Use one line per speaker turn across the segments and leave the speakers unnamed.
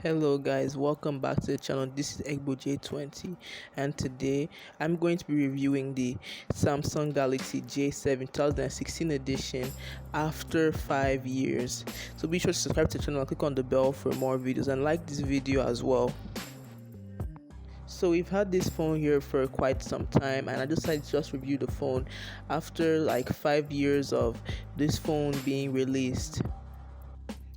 Hello guys, welcome back to the channel. This is J20 and today I'm going to be reviewing the Samsung Galaxy J7 2016 edition after 5 years. So be sure to subscribe to the channel and click on the bell for more videos and like this video as well. So we've had this phone here for quite some time and I decided to just review the phone after like 5 years of this phone being released.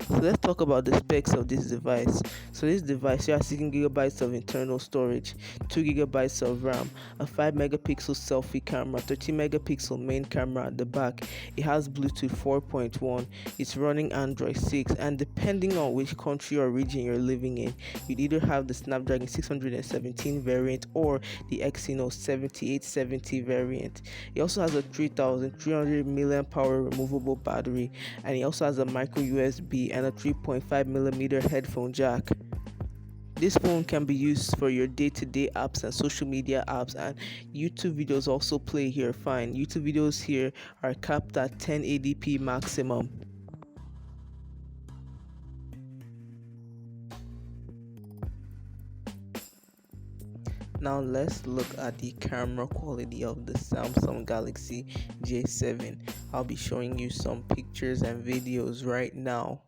So let's talk about the specs of this device. So this device here has 16 gigabytes of internal storage, 2 gigabytes of RAM, a 5 megapixel selfie camera, 13 megapixel main camera at the back. It has Bluetooth 4.1. It's running Android 6, and depending on which country or region you're living in, you'd either have the Snapdragon 617 variant or the Exynos 7870 variant. It also has a 3300 mAh removable battery, and it also has a micro USB and a 3.5mm headphone jack. This phone can be used for your day-to-day apps and social media apps, and YouTube videos also play here fine. YouTube videos here are capped at 1080p maximum. Now let's look at the camera quality of the Samsung Galaxy J7. I'll be showing you some pictures and videos right now.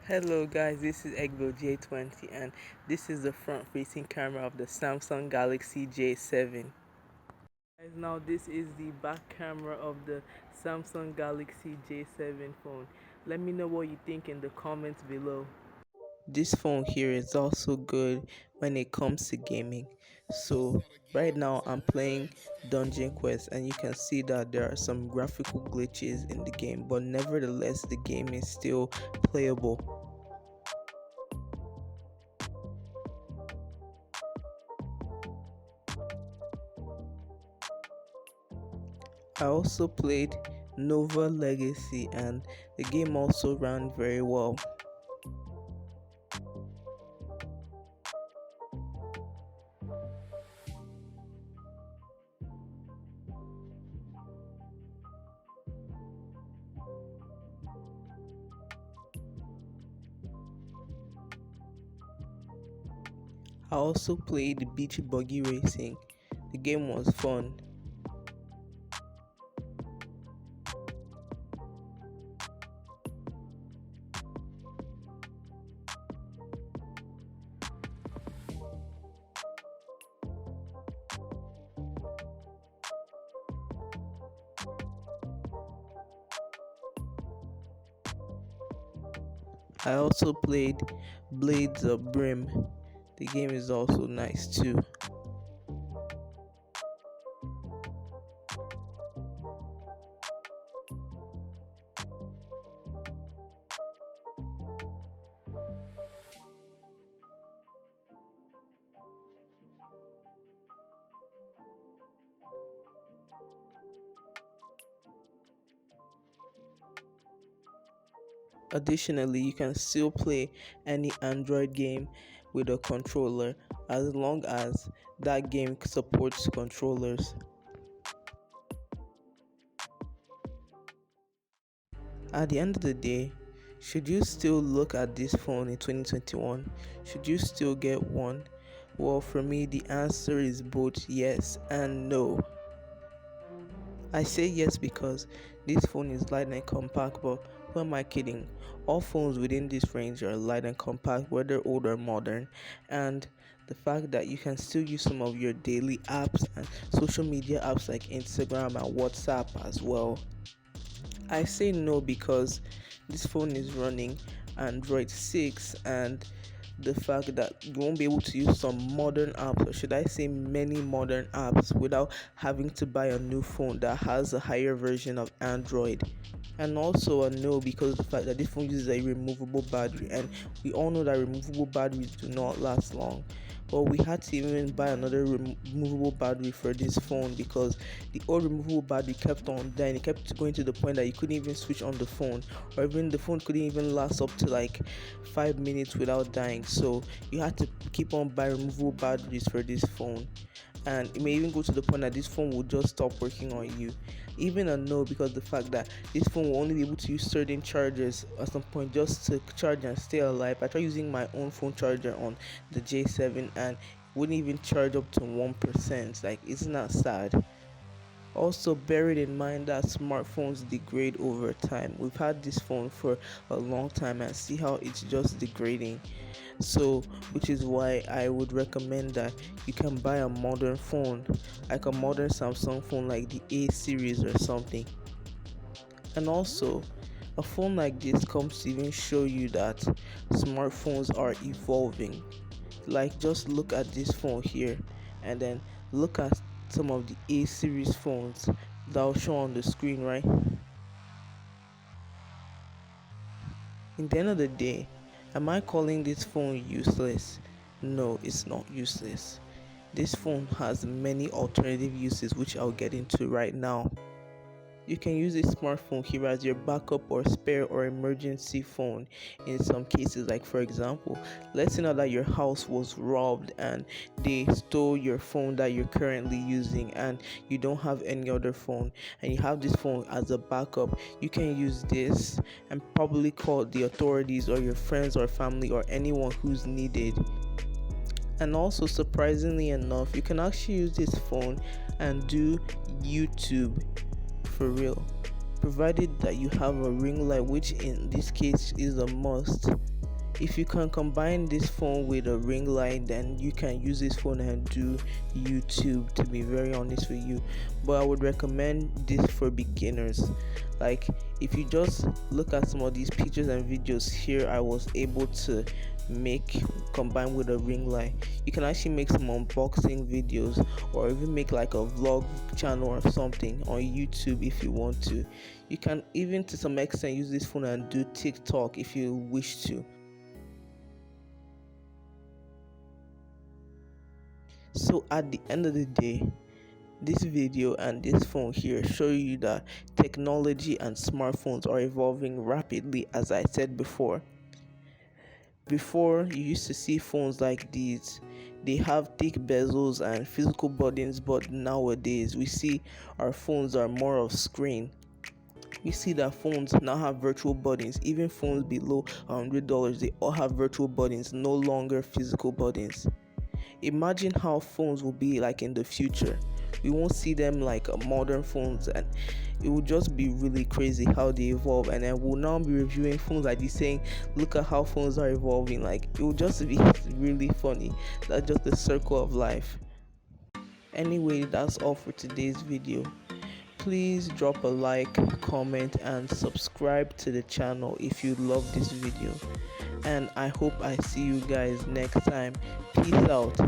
Hello guys, this is J20 and this is the front facing camera of the Samsung Galaxy J7. Guys, now this is the back camera of the Samsung Galaxy J7 phone. Let me know what you think in the comments below. This phone here is also good when it comes to gaming. So right now I'm playing Dungeon Quest and you can see that there are some graphical glitches in the game, but nevertheless the game is still playable. I also played Nova Legacy and the game also ran very well. I also played Beach Buggy Racing. The game was fun. I also played Blades of Brim. The game is also nice too. Additionally, you can still play any Android game with a controller as long as that game supports controllers. At the end of the day, should you still look at this phone in 2021? Should you still get one? Well, for me, the answer is both yes and no. I say yes because this phone is light and compact, but who am I kidding? All phones within this range are light and compact, whether old or modern, and the fact that you can still use some of your daily apps and social media apps like Instagram and WhatsApp as well. I say no because this phone is running Android 6, and the fact that you won't be able to use some modern apps, or should I say many modern apps, without having to buy a new phone that has a higher version of Android. And also a no because of the fact that this phone uses a removable battery, and we all know that removable batteries do not last long. But we had to even buy another removable battery for this phone because the old removable battery kept on dying. It kept going to the point that you couldn't even switch on the phone, or even the phone couldn't even last up to like 5 minutes without dying. So you had to keep on buying removable batteries for this phone, and it may even go to the point that this phone will just stop working on you. Even a no because the fact that this phone will only be able to use certain chargers at some point just to charge and stay alive. I tried using my own phone charger on the J7 and wouldn't even charge up to 1%. Like, isn't that sad? Also, bear it in mind that smartphones degrade over time. We've had this phone for a long time and see how it's just degrading. So, which is why I would recommend that you can buy a modern phone, like a modern Samsung phone, like the A series or something. And also, a phone like this comes to even show you that smartphones are evolving. Like, just look at this phone here, and then look at some of the A series phones that will show on the screen, right? In the end of the day, am I calling this phone useless? No, it's not useless. This phone has many alternative uses which I'll get into right now. You can use a smartphone here as your backup or spare or emergency phone in some cases. Like, for example, let's say now that your house was robbed and they stole your phone that you're currently using, and you don't have any other phone, and you have this phone as a backup. You can use this and probably call the authorities or your friends or family or anyone who's needed. And also, surprisingly enough, you can actually use this phone and do YouTube for real, provided that you have a ring light, which in this case is a must. If you can combine this phone with a ring light, then you can use this phone and do YouTube, to be very honest with you. But I would recommend this for beginners. Like, if you just look at some of these pictures and videos here I was able to make combined with a ring light, you can actually make some unboxing videos, or even make like a vlog channel or something on YouTube if you want to. You can even to some extent use this phone and do TikTok if you wish to. So at the end of the day, this video and this phone here show you that technology and smartphones are evolving rapidly. As I said before, you used to see phones like these. They have thick bezels and physical buttons, but nowadays we see our phones are more of screen. We see that phones now have virtual buttons. Even phones below $100, they all have virtual buttons, no longer physical buttons. Imagine how phones will be like in the future. We won't see them like modern phones, and it will just be really crazy how they evolve. And then we'll now be reviewing phones like this, saying, look at how phones are evolving. Like, it will just be really funny. That's just the circle of life. Anyway, that's all for today's video. Please drop a like, comment, and subscribe to the channel if you love this video. And I hope I see you guys next time. Peace out.